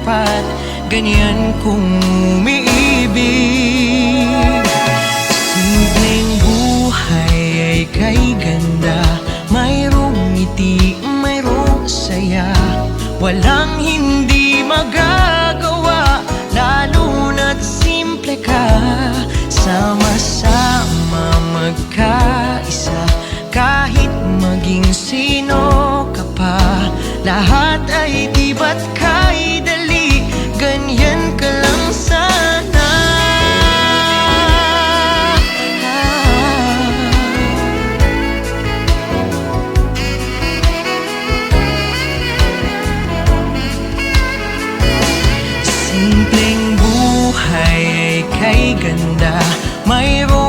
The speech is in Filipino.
dapat ganyan kung umiibig. Simpleng buhay ay kay ganda, mayroong ngiti, mayroong saya. Walang hindi magagawa, lalo na't simple ka. Sama-sama magkaisa, kahit maging sino ka pa. Lahat ay di ba't kay dali, ganyan ka lang sana. Simpleng buhay ay kay ganda, mayroon